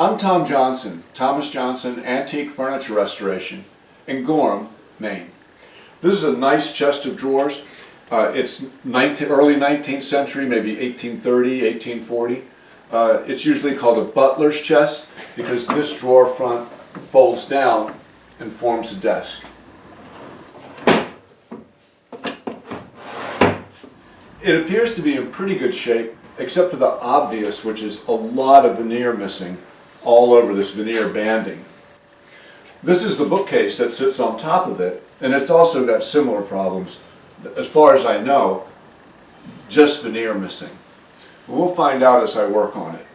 I'm Tom Johnson, Thomas Johnson Antique Furniture Restoration in Gorham, Maine. This is a nice chest of drawers. It's early 19th century, maybe 1830, 1840. It's usually called a butler's chest because this drawer front folds down and forms a desk. It appears to be in pretty good shape, except for the obvious, which is a lot of veneer missing all over this veneer banding. This is the bookcase that sits on top of it, and it's also got similar problems. As far as I know, just veneer missing. We'll find out as I work on it.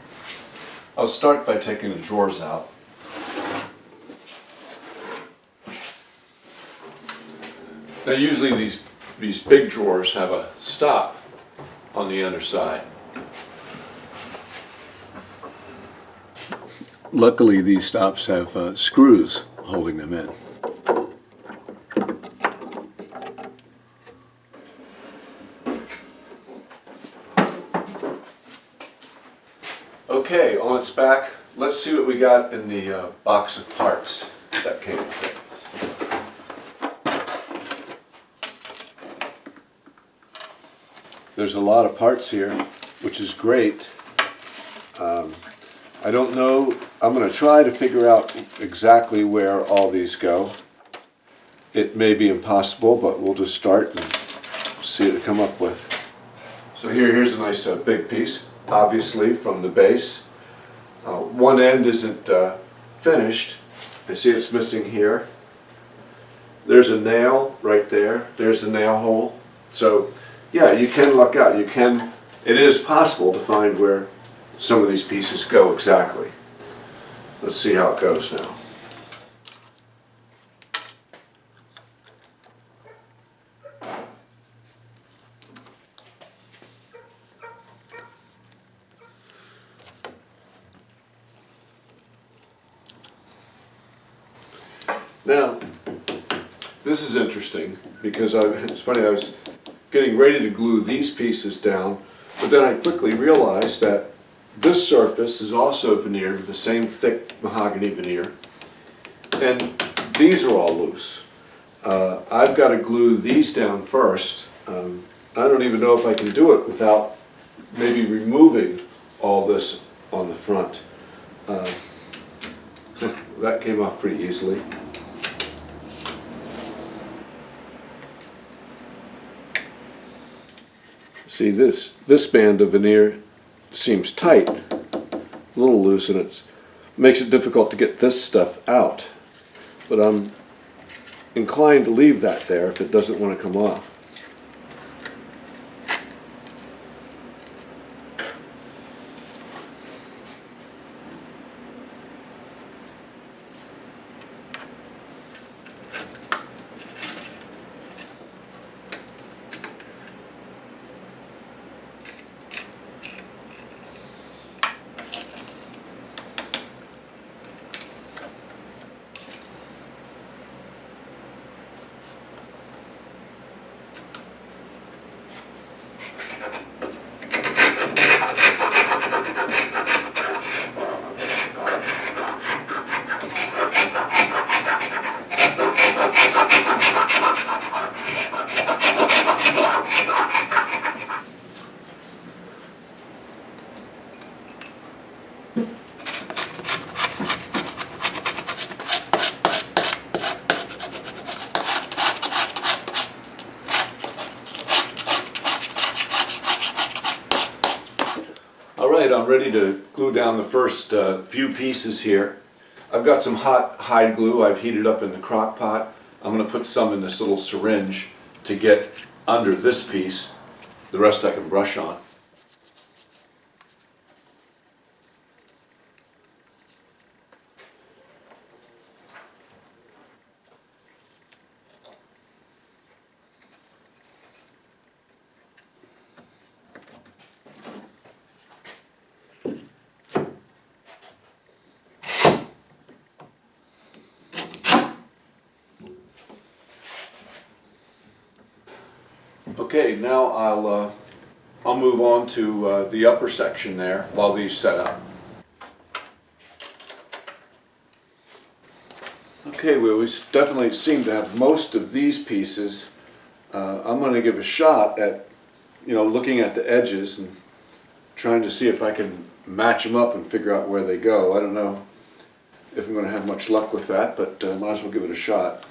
I'll start by taking the drawers out. Now usually these big drawers have a stop on the underside. Luckily these stops have screws holding them in. Okay, on its back, let's see what we got in the box of parts that came with it. There's a lot of parts here, which is great. I don't know, I'm going to try to figure out exactly where all these go. It may be impossible, but we'll just start and see what we come up with. So here's a nice big piece, obviously from the base. One end isn't finished. I see it's missing here. There's a nail right there. There's the nail hole. So yeah, you can luck out. It is possible to find where some of these pieces go exactly. Let's see how it goes now. Now, this is interesting because it's funny, I was getting ready to glue these pieces down, but then I quickly realized that this surface is also veneered with the same thick mahogany veneer, and these are all loose. I've got to glue these down first. I don't even know if I can do it without maybe removing all this on the front. That came off pretty easily. See, this band of veneer seems tight, a little loose, and it makes it difficult to get this stuff out. But I'm inclined to leave that there if it doesn't want to come off. Alright, I'm ready to glue down the first few pieces here. I've got some hot hide glue I've heated up in the crock pot. I'm going to put some in this little syringe to get under this piece. The rest I can brush on. Okay, now I'll move on to the upper section there while these set up. Okay, well, we definitely seem to have most of these pieces. I'm going to give a shot at, looking at the edges and trying to see if I can match them up and figure out where they go. I don't know if I'm going to have much luck with that, but might as well give it a shot.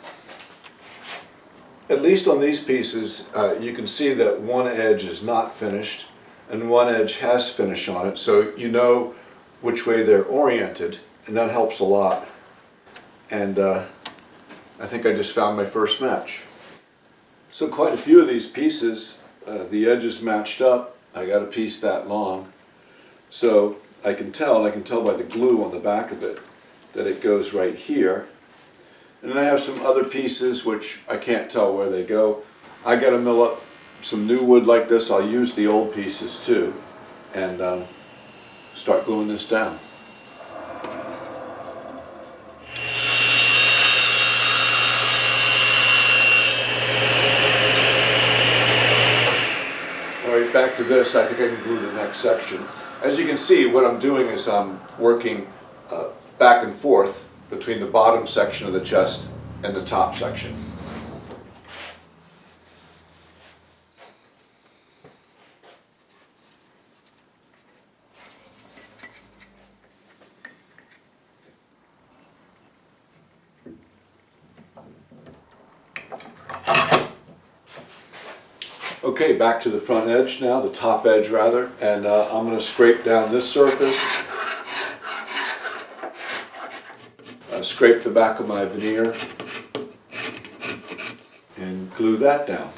At least on these pieces, you can see that one edge is not finished and one edge has finish on it, so you know which way they're oriented, and that helps a lot. And I think I just found my first match. So quite a few of these pieces, the edges matched up. I got a piece that long, so I can tell by the glue on the back of it that it goes right here. And then I have some other pieces which I can't tell where they go. I got to mill up some new wood like this. I'll use the old pieces too, and start gluing this down. Alright, back to this. I think I can glue the next section. As you can see, what I'm doing is I'm working back and forth between the bottom section of the chest and the top section. Okay, back to the front edge now, the top edge rather, and I'm going to scrape down this surface, scrape the back of my veneer, and glue that down.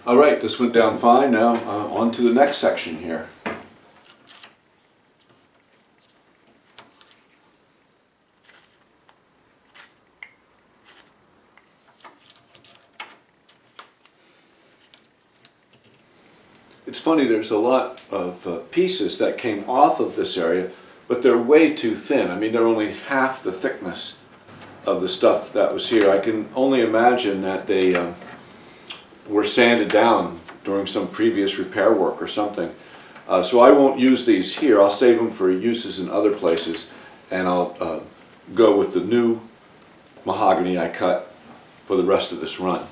All right, this went down fine. Now on to the next section here. It's funny, there's a lot of pieces that came off of this area, but they're way too thin. I mean, they're only half the thickness of the stuff that was here. I can only imagine that they were sanded down during some previous repair work or something. So I won't use these here. I'll save them for uses in other places, and I'll go with the new mahogany I cut for the rest of this run.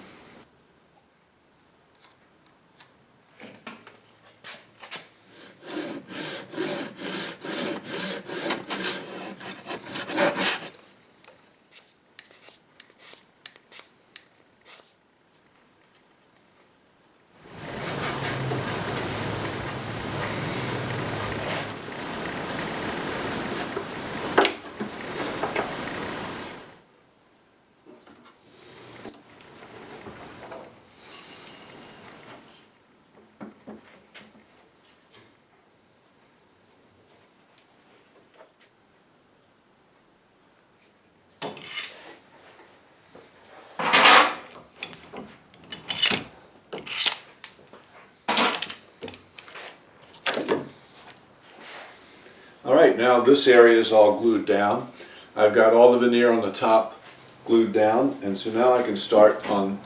Alright, now this area is all glued down. I've got all the veneer on the top glued down, and so now I can start on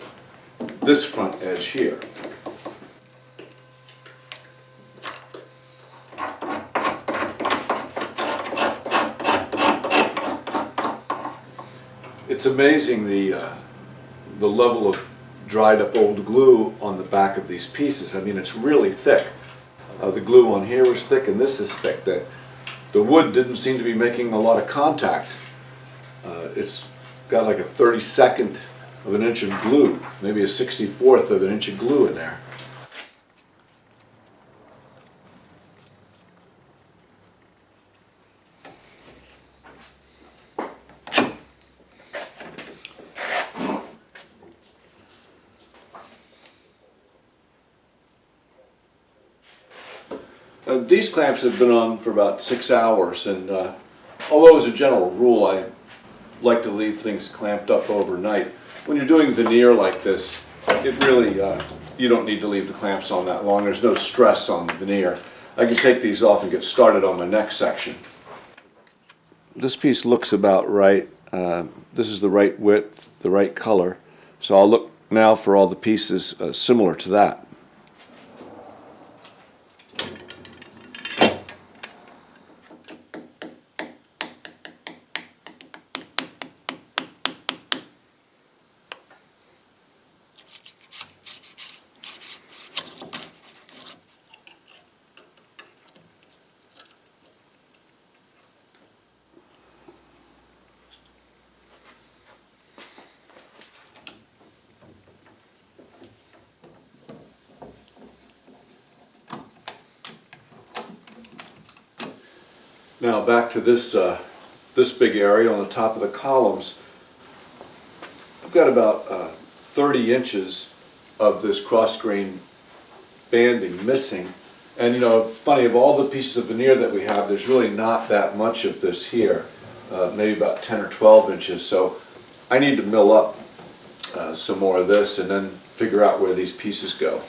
this front edge here. It's amazing the level of dried up old glue on the back of these pieces. I mean, it's really thick. The glue on here was thick, and this is thick. The wood didn't seem to be making a lot of contact. It's got like a 32nd of an inch of glue, maybe a 64th of an inch of glue in there. These clamps have been on for about 6 hours, and although as a general rule I like to leave things clamped up overnight, when you're doing veneer like this, it really, you don't need to leave the clamps on that long. There's no stress on the veneer. I can take these off and get started on my next section. This piece looks about right. This is the right width, the right color, so I'll look now for all the pieces similar to that. Now back to this big area on the top of the columns. I've got about 30 inches of this cross grain banding missing, and you know, funny, of all the pieces of veneer that we have, there's really not that much of this here, maybe about 10 or 12 inches. So I need to mill up some more of this and then figure out where these pieces go.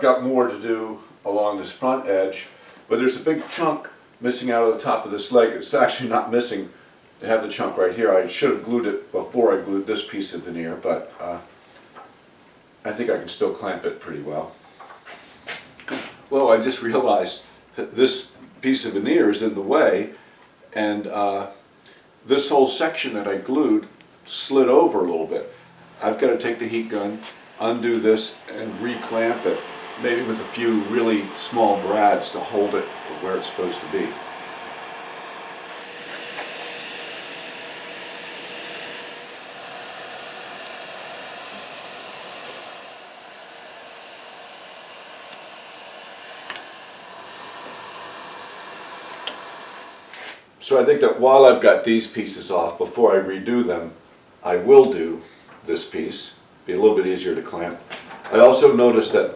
got more to do along this front edge, but there's a big chunk missing out of the top of this leg. It's actually not missing. I have the chunk right here. I should have glued it before I glued this piece of veneer, but I think I can still clamp it pretty well. Well, I just realized that this piece of veneer is in the way, and this whole section that I glued slid over a little bit. I've got to take the heat gun, undo this, and re-clamp it, maybe with a few really small brads to hold it where it's supposed to be. So I think that while I've got these pieces off, before I redo them, I will do this piece. Be a little bit easier to clamp. I also noticed that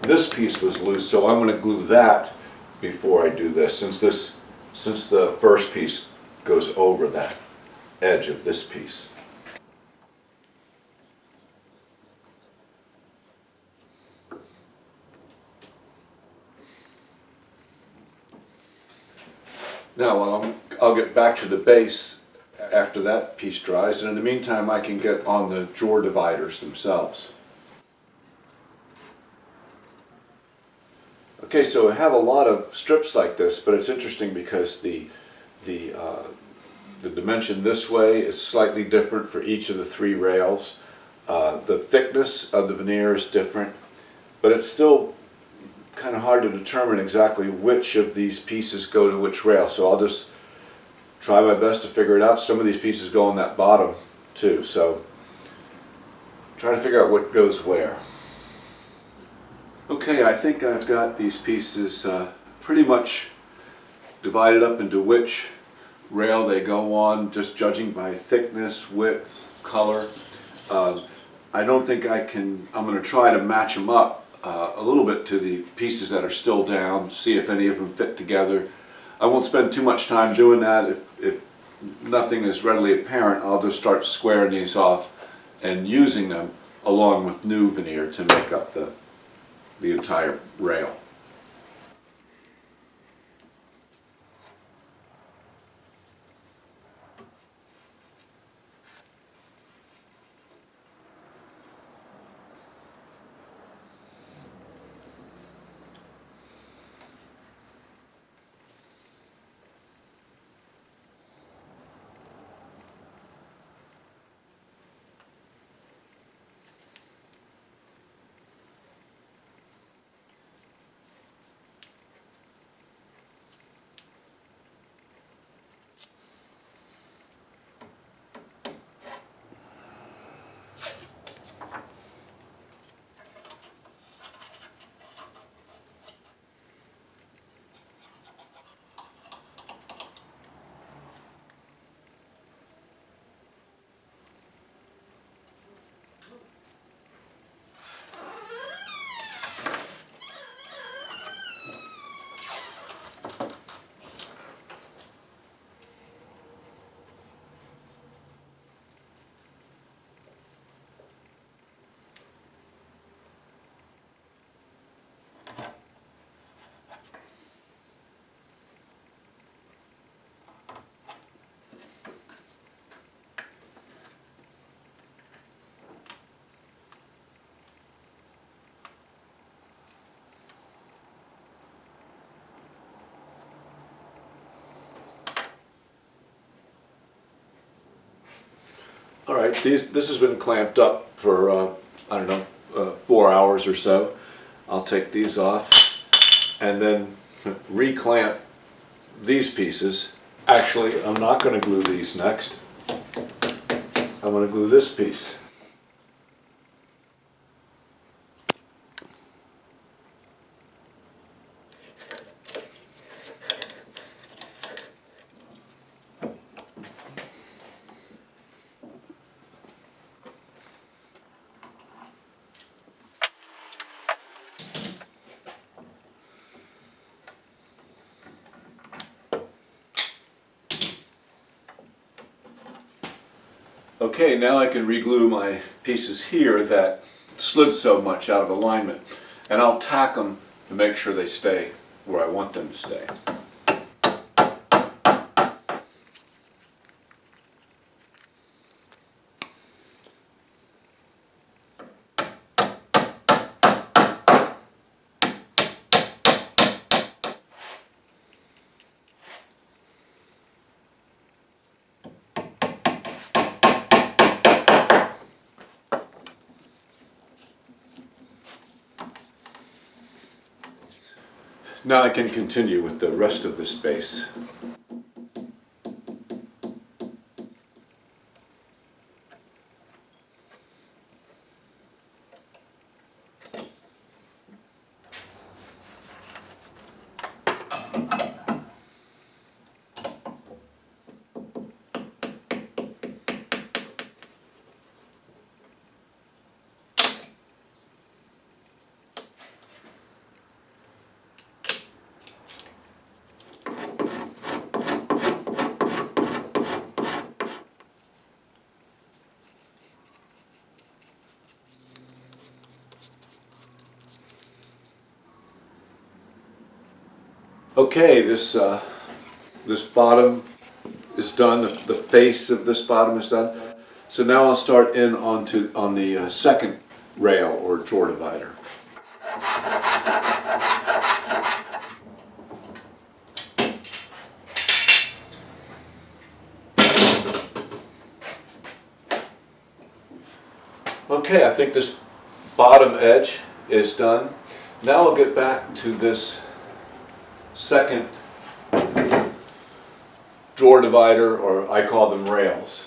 this piece was loose, so I'm going to glue that before I do this, since the first piece goes over that edge of this piece. Now I'll get back to the base after that piece dries, and in the meantime I can get on the drawer dividers themselves. Okay, so I have a lot of strips like this, but it's interesting because the dimension this way is slightly different for each of the three rails. The thickness of the veneer is different, but it's still kind of hard to determine exactly which of these pieces go to which rail, so I'll just try my best to figure it out. Some of these pieces go on that bottom too, so try to figure out what goes where. Okay, I think I've got these pieces pretty much divided up into which rail they go on, just judging by thickness, width, color. I don't think I'm going to try to match them up a little bit to the pieces that are still down, see if any of them fit together. I won't spend too much time doing that. If nothing is readily apparent, I'll just start squaring these off and using them along with new veneer to make up the entire rail. All right, this has been clamped up for, I don't know, 4 hours or so. I'll take these off and then re-clamp these pieces. Actually, I'm not going to glue these next. I'm going to glue this piece. Okay, now I can reglue my pieces here that slid so much out of alignment. And I'll tack them to make sure they stay where I want them to stay. Now I can continue with the rest of the space. Okay, this bottom is done. The face of this bottom is done. So now I'll start in on the second rail or drawer divider. Okay, I think this bottom edge is done. Now I'll get back to this second drawer divider, or I call them rails.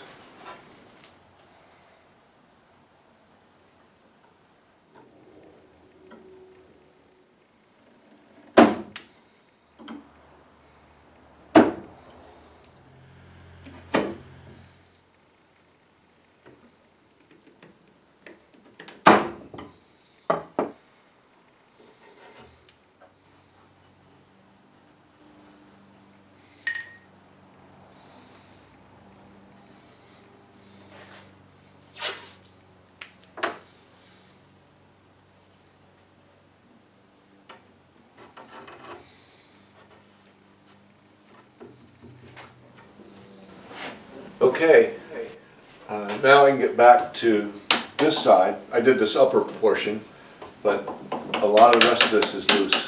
Okay, now I can get back to this side. I did this upper portion, but a lot of the rest of this is loose.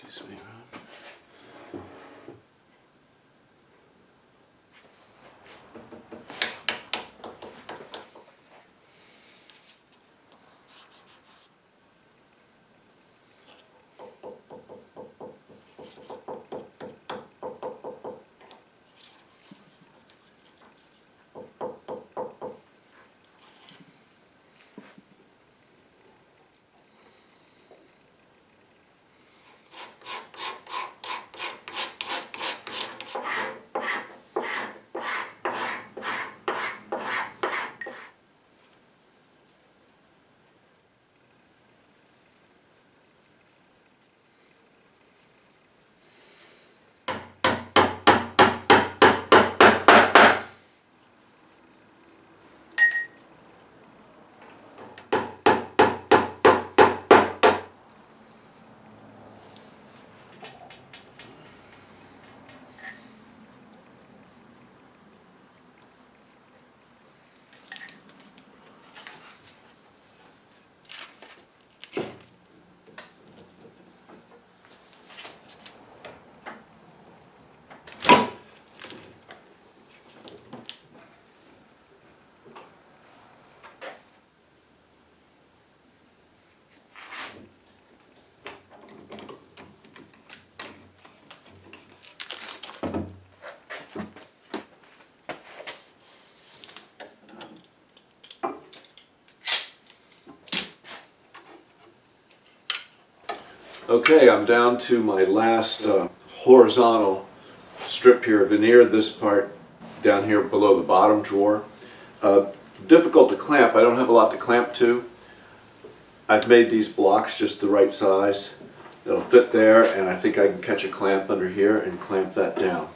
Excuse me, Ron. Okay, I'm down to my last horizontal strip here, veneer, this part down here below the bottom drawer. Difficult to clamp. I don't have a lot to clamp to. I've made these blocks just the right size. It'll fit there, and I think I can catch a clamp under here and clamp that down.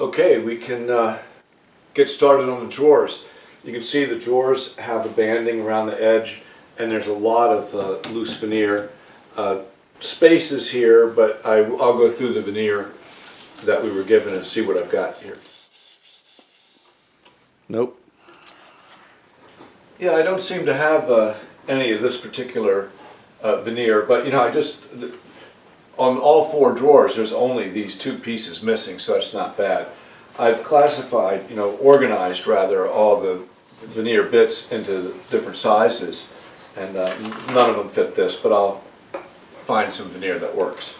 Okay, we can get started on the drawers. You can see the drawers have the banding around the edge, and there's a lot of loose veneer. Spaces here, but I'll go through the veneer that we were given and see what I've got here. Nope. Yeah, I don't seem to have any of this particular veneer, but you know, on all four drawers there's only these two pieces missing, so that's not bad. I've classified, you know, organized rather, all the veneer bits into different sizes, and none of them fit this, but I'll find some veneer that works.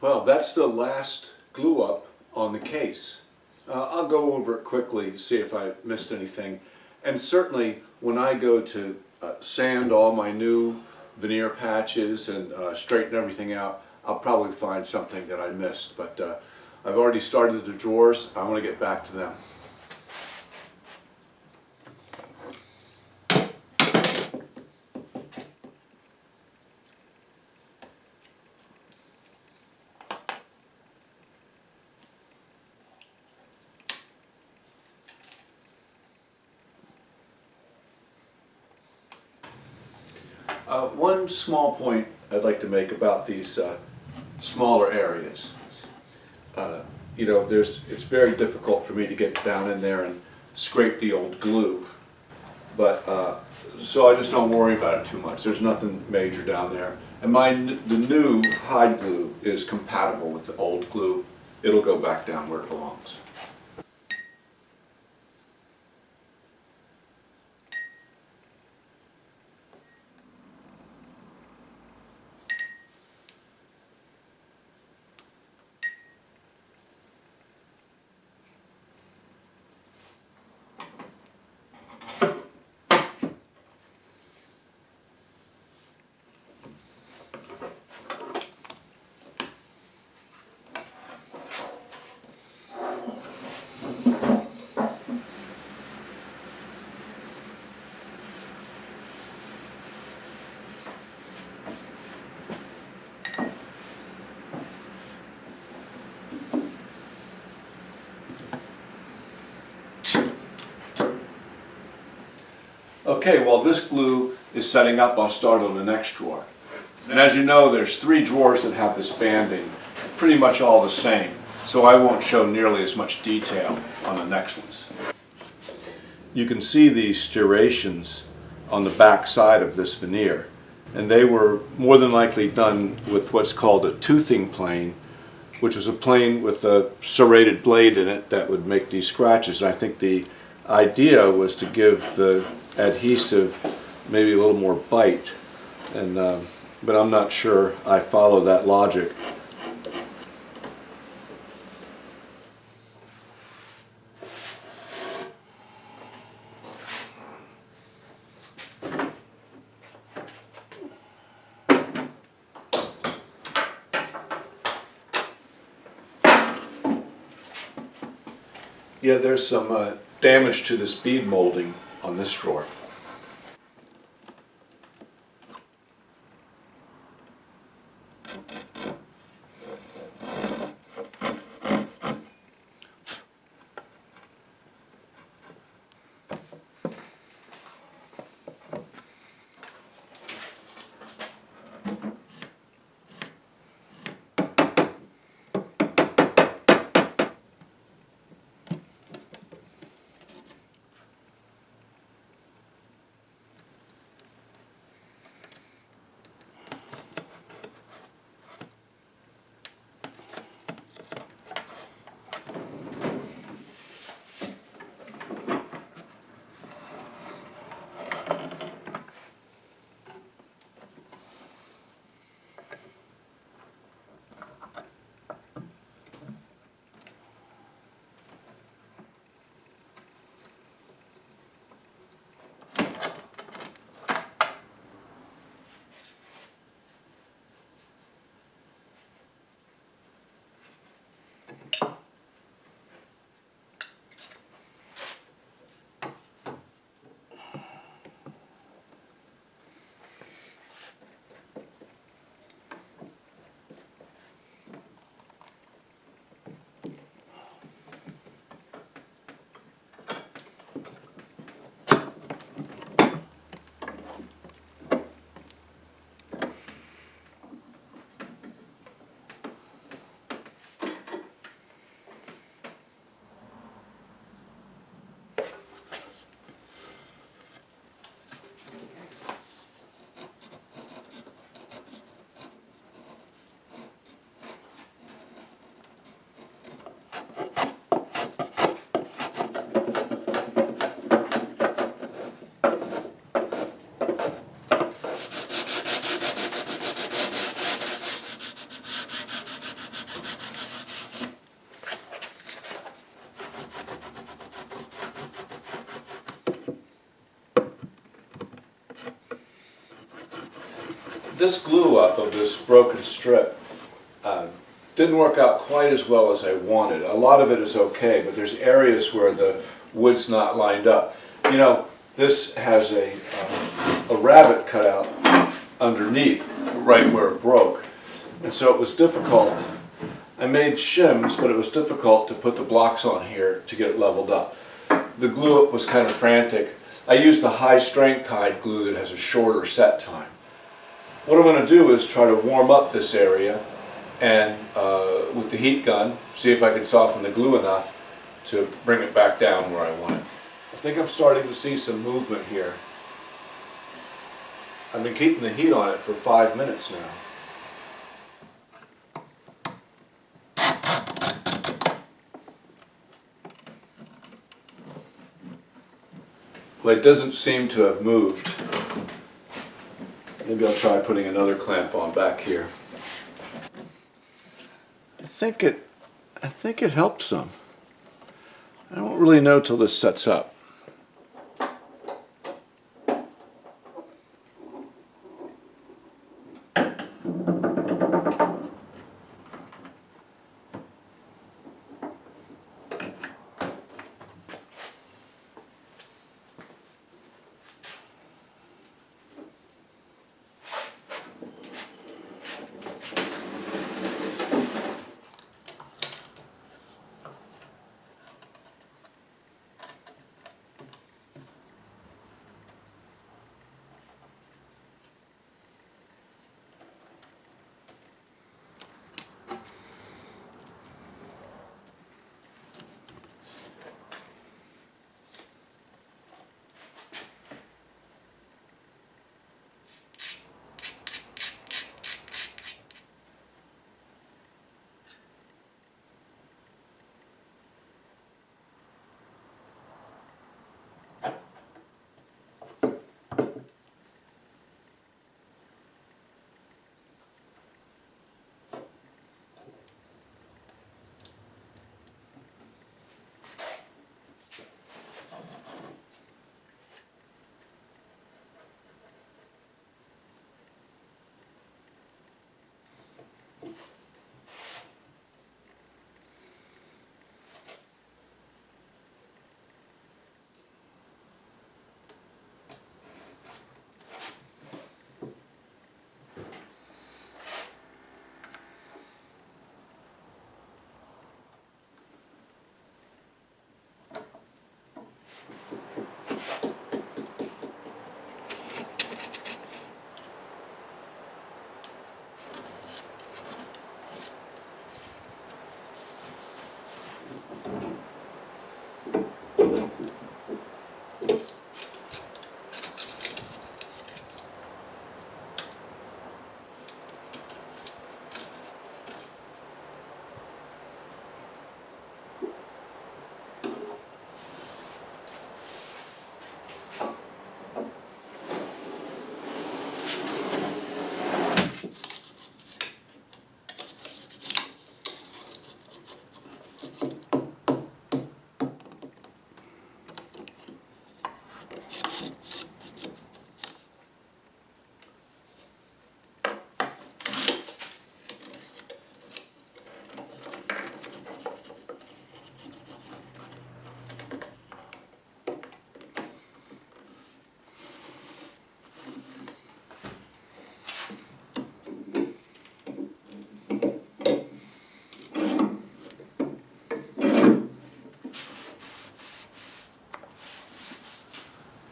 Well, that's the last glue up on the case. I'll go over it quickly, see if I missed anything. And certainly when I go to sand all my new veneer patches and straighten everything out, I'll probably find something that I missed. But I've already started the drawers. I want to get back to them. One small point I'd like to make about these smaller areas. You know, it's very difficult for me to get down in there and scrape the old glue, but so I just don't worry about it too much. There's nothing major down there, and the new hide glue is compatible with the old glue. It'll go back down where it belongs. Okay, while this glue is setting up, I'll start on the next drawer. And as you know, there's 3 drawers that have this banding, pretty much all the same, so I won't show nearly as much detail on the next ones. You can see these striations on the back side of this veneer, and they were more than likely done with what's called a toothing plane, which was a plane with a serrated blade in it that would make these scratches. And I think the idea was to give the adhesive maybe a little more bite, and but I'm not sure I follow that logic. Yeah, there's some damage to this bead molding on this drawer. this glue up of this broken strip didn't work out quite as well as I wanted. A lot of it is okay, but there's areas where the wood's not lined up. You know, this has a rabbit cut out underneath, right where it broke. And so it was difficult. I made shims, but it was difficult to put the blocks on here to get it leveled up. The glue was kind of frantic. I used a high strength Tide glue that has a shorter set time. What I'm going to do is try to warm up this area and with the heat gun, see if I can soften the glue enough to bring it back down where I want it. I think I'm starting to see some movement here. I've been keeping the heat on it for 5 minutes now. Well, it doesn't seem to have moved. Maybe I'll try putting another clamp on back here. I think it helps some. I don't really know till this sets up.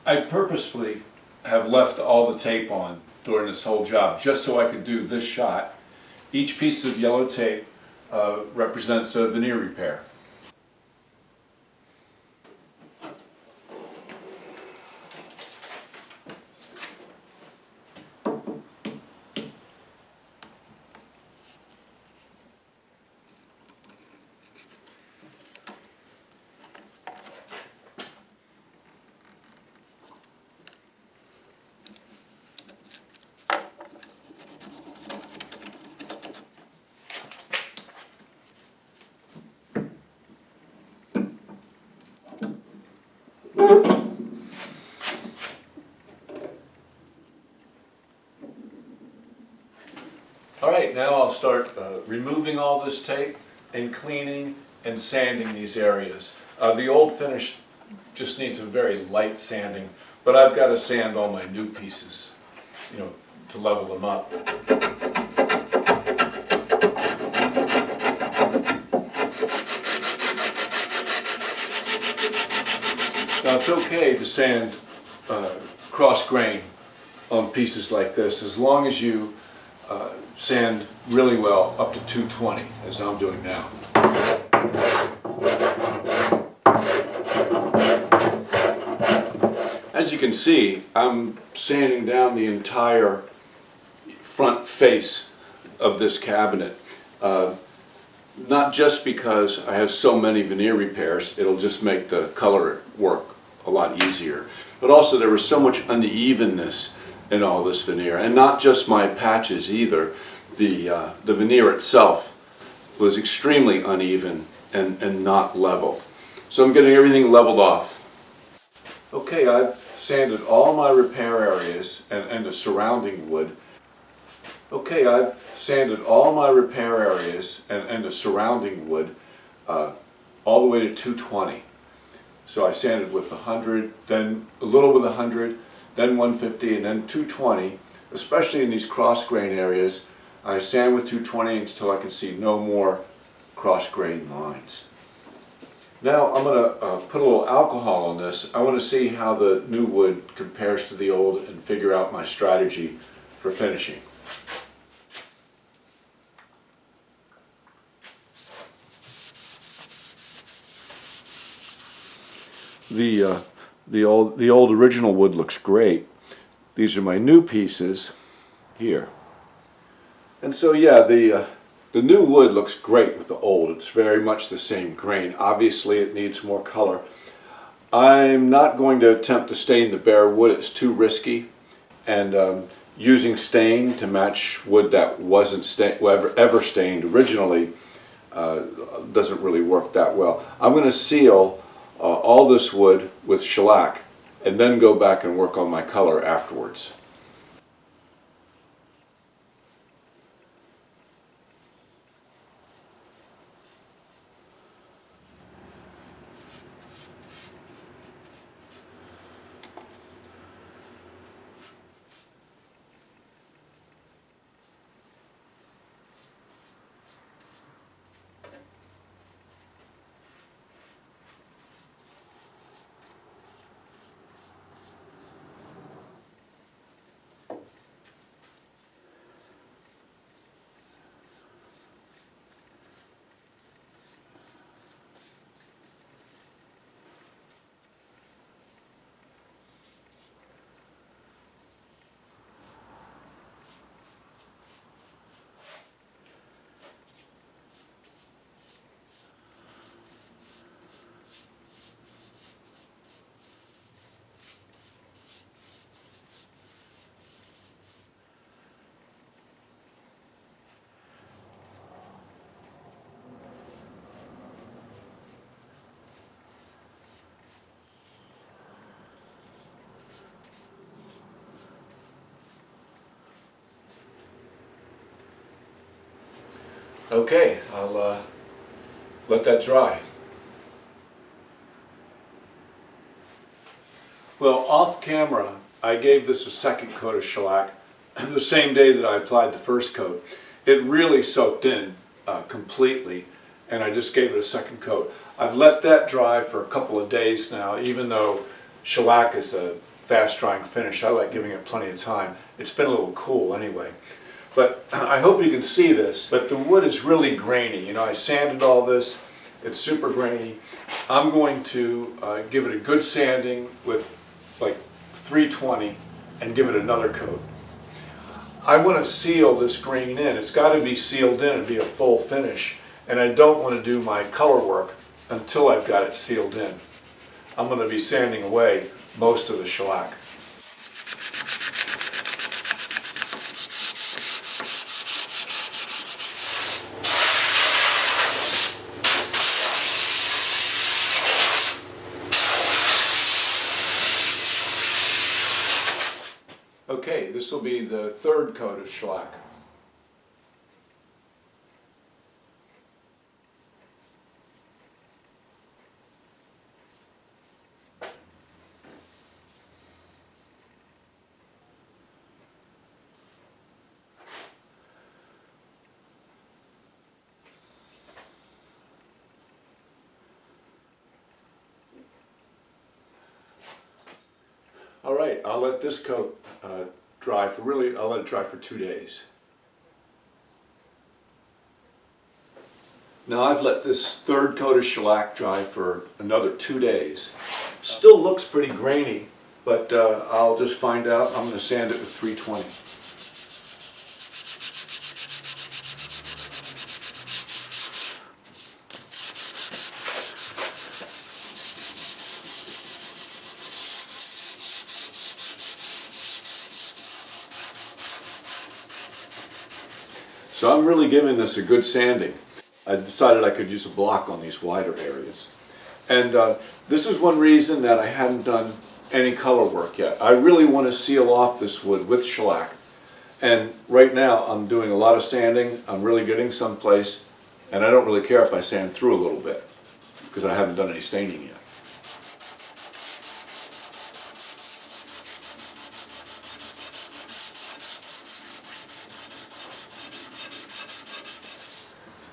I purposefully have left all the tape on during this whole job just so I could do this shot. Each piece of yellow tape represents a veneer repair. start removing all this tape and cleaning and sanding these areas. The old finish just needs a very light sanding, but I've got to sand all my new pieces, you know, to level them up. Now it's okay to sand cross grain on pieces like this as long as you sand really well up to 220, as I'm doing now. As you can see, I'm sanding down the entire front face of this cabinet. Not just because I have so many veneer repairs, it'll just make the color work a lot easier, but also there was so much unevenness in all this veneer, and not just my patches either. The veneer itself was extremely uneven and not level. So I'm getting everything leveled off. Okay, I've sanded all my repair areas and the surrounding wood. Okay, I've sanded all my repair areas and the surrounding wood all the way to 220. So I sanded with 100, then a little with 100, then 150, and then 220. Especially in these cross grain areas, I sand with 220 until I can see no more cross grain lines. Now I'm going to put a little alcohol on this. I want to see how the new wood compares to the old and figure out my strategy for finishing. The old original wood looks great. These are my new pieces here. And so yeah, the new wood looks great with the old. It's very much the same grain. Obviously it needs more color. I'm not going to attempt to stain the bare wood. It's too risky. And using stain to match wood that wasn't ever stained originally doesn't really work that well. I'm going to seal all this wood with shellac and then go back and work on my color afterwards. Okay, I'll let that dry. Well, off camera, I gave this a second coat of shellac the same day that I applied the first coat. It really soaked in completely, and I just gave it a second coat. I've let that dry for a couple of days now, even though shellac is a fast drying finish. I like giving it plenty of time. It's been a little cool anyway. But I hope you can see this, but the wood is really grainy. You know, I sanded all this, it's super grainy. I'm going to give it a good sanding with like 320 and give it another coat. I want to seal this grain in. It's got to be sealed in and be a full finish, and I don't want to do my color work until I've got it sealed in. I'm going to be sanding away most of the shellac. Okay, this will be the third coat of shellac. All right, I'll let this coat dry for I'll let it dry for 2 days. Now I've let this third coat of shellac dry for another 2 days. Still looks pretty grainy, but I'll just find out. I'm going to sand it with 320. So I'm really giving this a good sanding. I decided I could use a block on these wider areas. And this is one reason that I hadn't done any color work yet. I really want to seal off this wood with shellac. And right now I'm doing a lot of sanding. I'm really getting someplace. And I don't really care if I sand through a little bit because I haven't done any staining yet.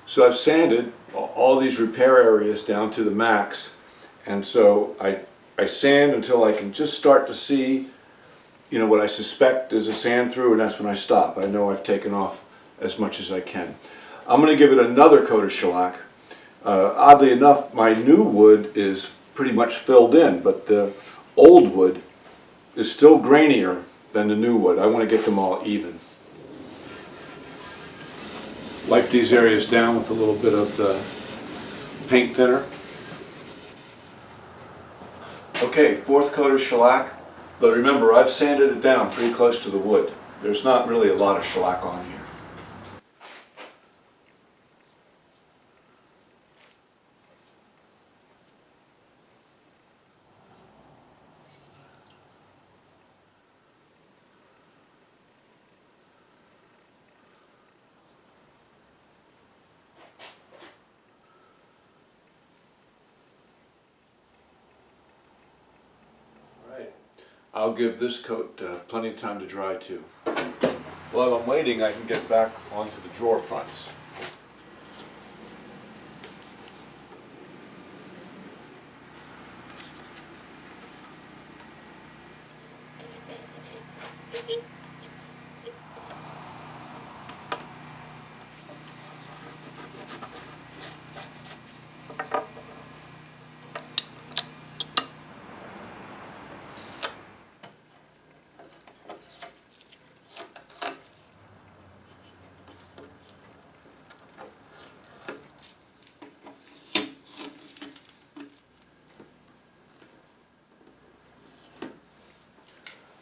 So I've sanded all these repair areas down to the max, and so I sand until I can just start to see, what I suspect is a sand through, and that's when I stop. I know I've taken off as much as I can. I'm going to give it another coat of shellac. Oddly enough, my new wood is pretty much filled in, but the old wood is still grainier than the new wood. I want to get them all even. Wipe these areas down with a little bit of the paint thinner. Okay, fourth coat of shellac, but remember I've sanded it down pretty close to the wood. There's not really a lot of shellac on here. I'll give this coat plenty of time to dry too. While I'm waiting, I can get back onto the drawer fronts.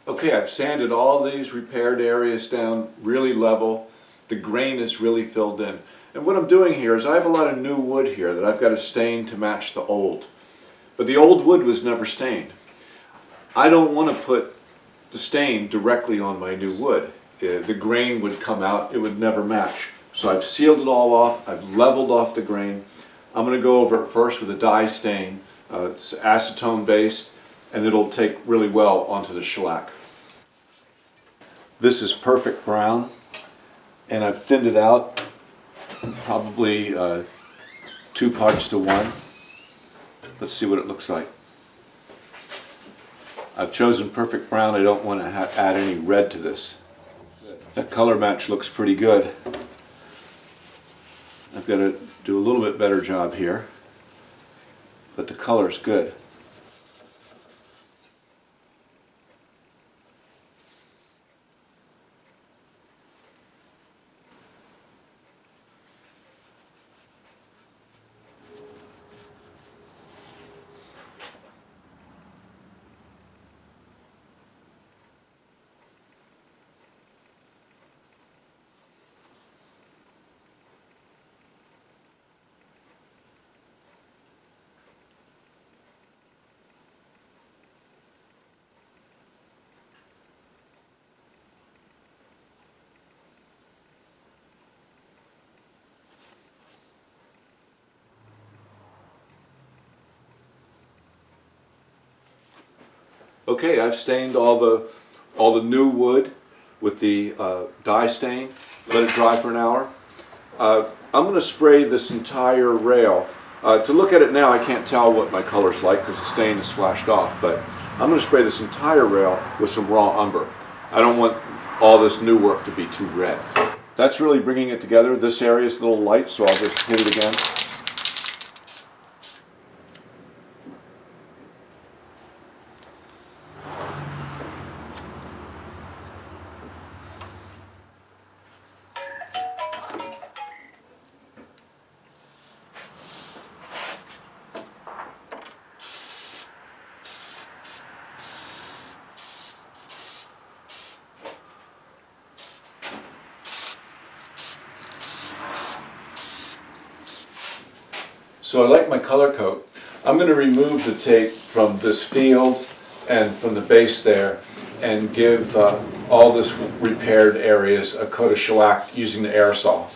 Okay, I've sanded all these repaired areas down really level. The grain is really filled in. And what I'm doing here is I have a lot of new wood here that I've got to stain to match the old. But the old wood was never stained. I don't want to put the stain directly on my new wood. The grain would come out, it would never match. So I've sealed it all off, I've leveled off the grain. I'm going to go over it first with a dye stain. It's acetone based, and it'll take really well onto the shellac. This is perfect brown, and I've thinned it out probably 2 parts to 1. Let's see what it looks like. I've chosen perfect brown. I don't want to add any red to this. That color match looks pretty good. I've got to do a little bit better job here, but the color's good. Okay, I've stained all the new wood with the dye stain. Let it dry for an hour. I'm going to spray this entire rail To look at it now, I can't tell what my color's like because the stain is flashed off, but I'm going to spray this entire rail with some raw umber. I don't want all this new work to be too red. That's really bringing it together. This area is a little light, so I'll just hit it again. So I like my color coat. I'm going to remove the tape from this field and from the base there and give all this repaired areas a coat of shellac using the aerosol.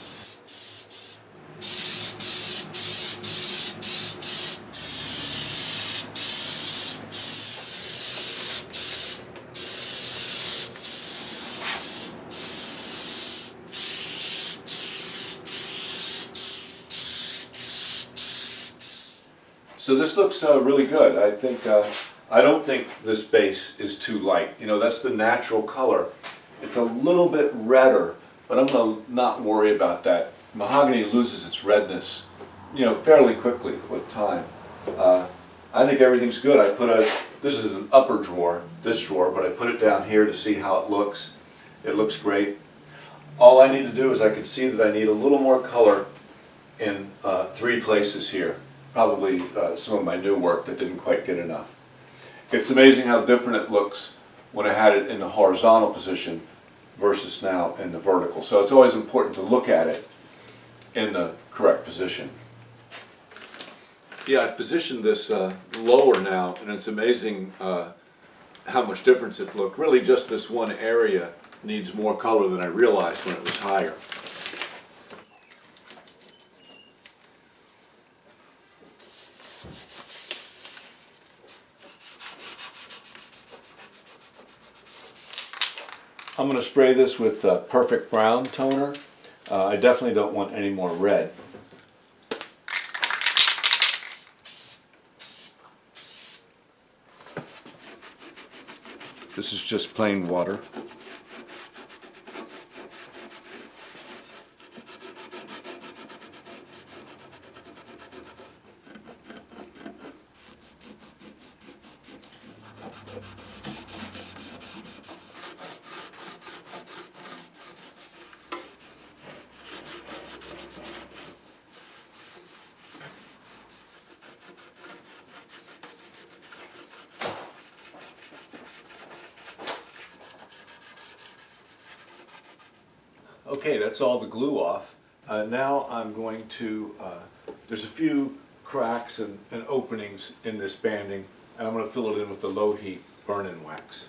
So this looks really good. I don't think this base is too light. You know, that's the natural color. It's a little bit redder, but I'm going to not worry about that. Mahogany loses its redness, you know, fairly quickly with time. I think everything's good. This is an upper drawer, this drawer, but I put it down here to see how it looks. It looks great. All I need to do is I can see that I need a little more color in 3 places here. Probably some of my new work that didn't quite get enough. It's amazing how different it looks when I had it in the horizontal position versus now in the vertical. So it's always important to look at it in the correct position. Yeah, I've positioned this lower now, and it's amazing how much difference it looked. Really just this one area needs more color than I realized when it was higher. I'm going to spray this with Perfect Brown toner. I definitely don't want any more red. This is just plain water. Okay, that's all the glue off. Now I'm going to, there's a few cracks and openings in this banding, and I'm going to fill it in with the low heat burn-in wax.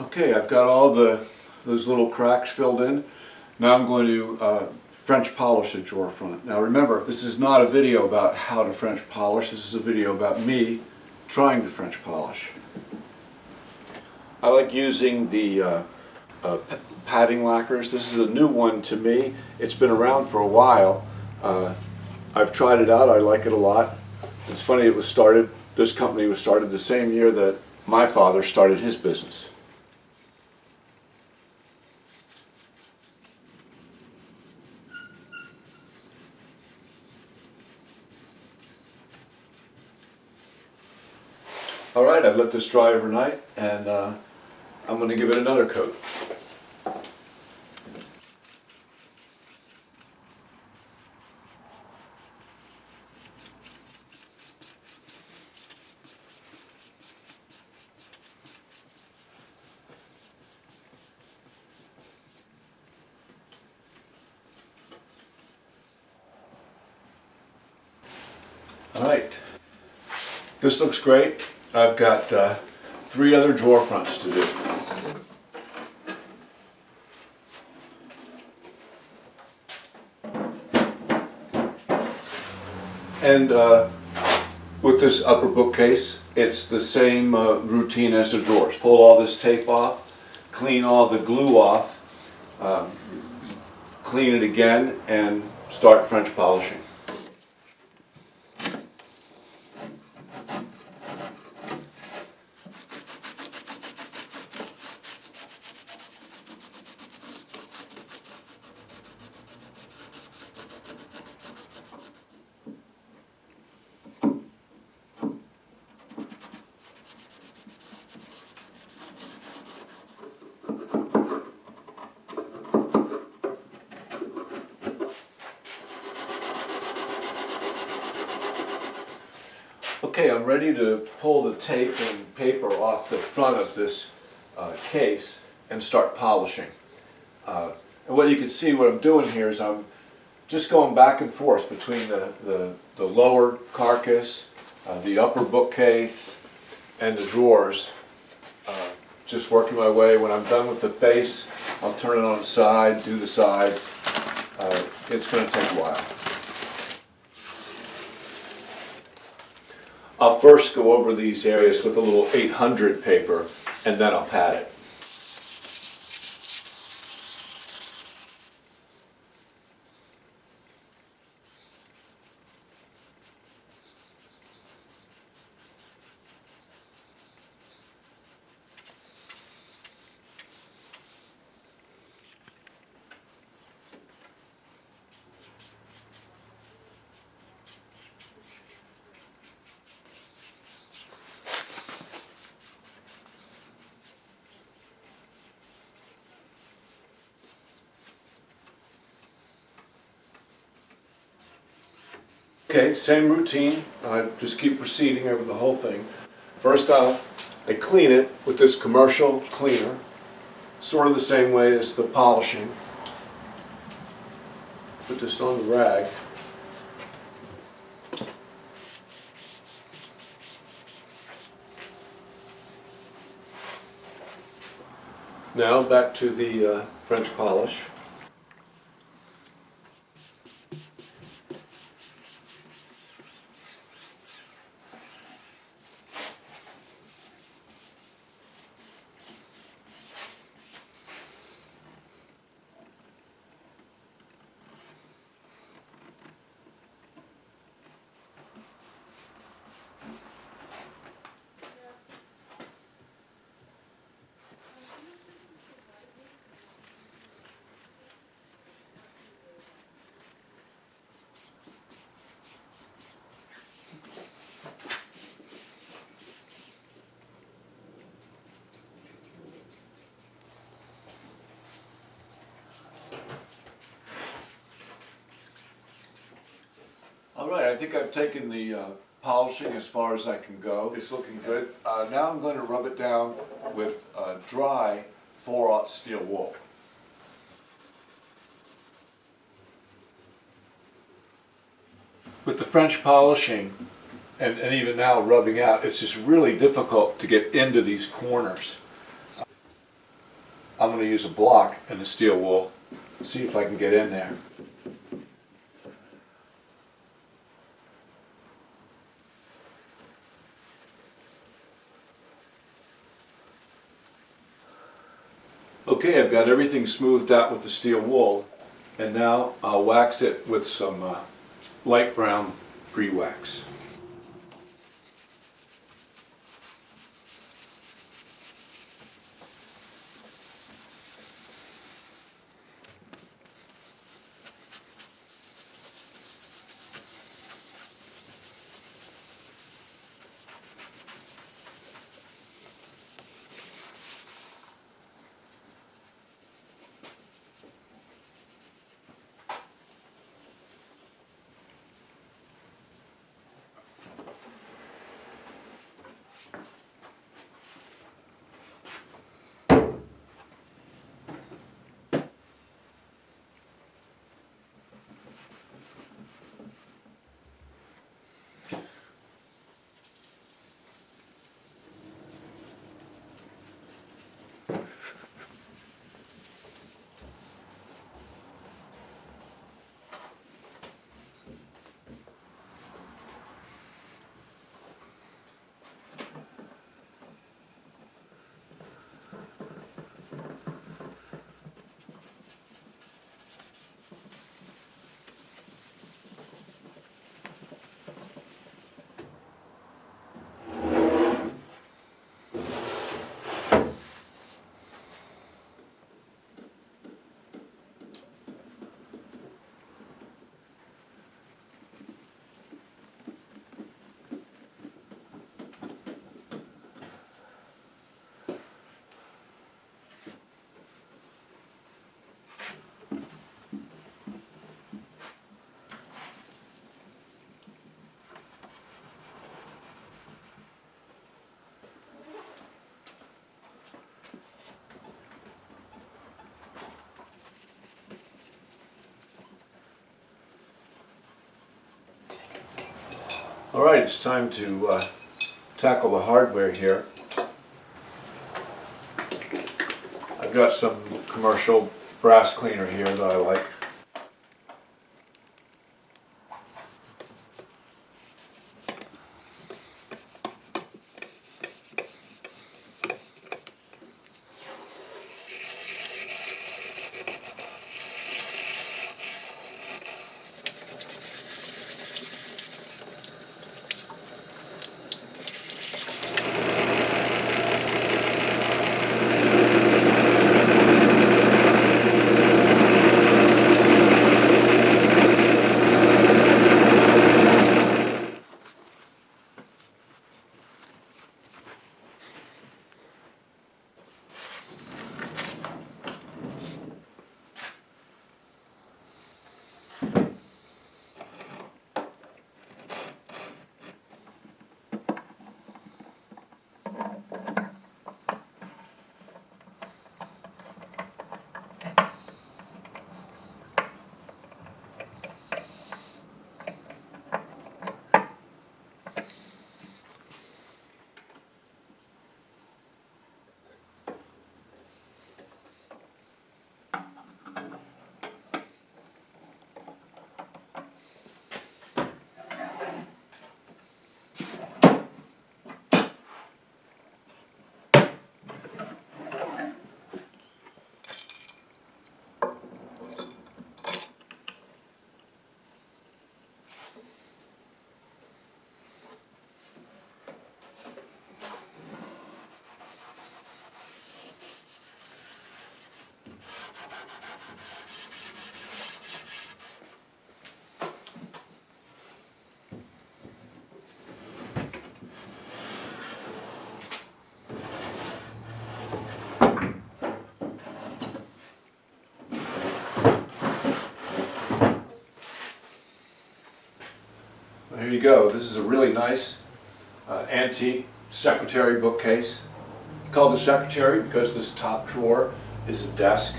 Okay, I've got all those little cracks filled in. Now I'm going to French polish the drawer front. Now remember, this is not a video about how to French polish. This is a video about me trying to French polish. I like using the padding lacquers. This is a new one to me. It's been around for a while. I've tried it out. I like it a lot. It's funny, this company was started the same year that my father started his business. All right, I've let this dry overnight, and I'm going to give it another coat. All right, this looks great. I've got 3 other drawer fronts to do. And with this upper bookcase, it's the same routine as the drawers. Pull all this tape off, clean all the glue off, clean it again, and start French polishing. Okay, I'm ready to pull the tape and paper off the front of this case and start polishing. And what you can see, what I'm doing here is I'm just going back and forth between the lower carcass, the upper bookcase, and the drawers. Just working my way. When I'm done with the face, I'll turn it on its side, do the sides. It's going to take a while. I'll first go over these areas with a little 800 paper, and then I'll pat it. Okay, same routine. I just keep proceeding over the whole thing. First I clean it with this commercial cleaner, sort of the same way as the polishing. Put this on the rag. Now back to the French polish. All right, I think I've taken the polishing as far as I can go. It's looking good. Now I'm going to rub it down with dry faurot steel wool. With the French polishing and even now rubbing out, it's just really difficult to get into these corners. I'm going to use a block and the steel wool, see if I can get in there. Okay, I've got everything smoothed out with the steel wool, and now I'll wax it with some light brown pre-wax. Alright, it's time to tackle the hardware here. I've got some commercial brass cleaner here that I like. There you go. This is a really nice antique secretary bookcase. It's called the secretary because this top drawer is a desk.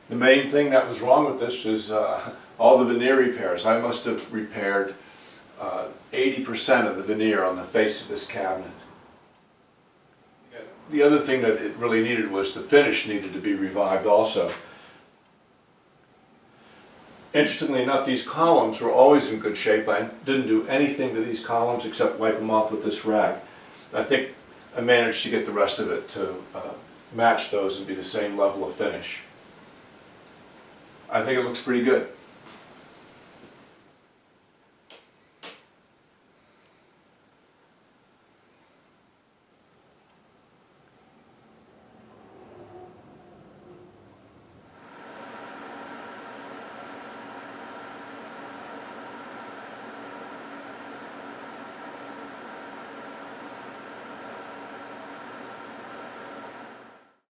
The main thing that was wrong with this was all the veneer repairs. I must have repaired 80% of the veneer on the face of this cabinet. The other thing that it really needed was the finish needed to be revived also. Interestingly enough, these columns were always in good shape. I didn't do anything to these columns except wipe them off with this rag. I think I managed to get the rest of it to match those and be the same level of finish. I think it looks pretty good.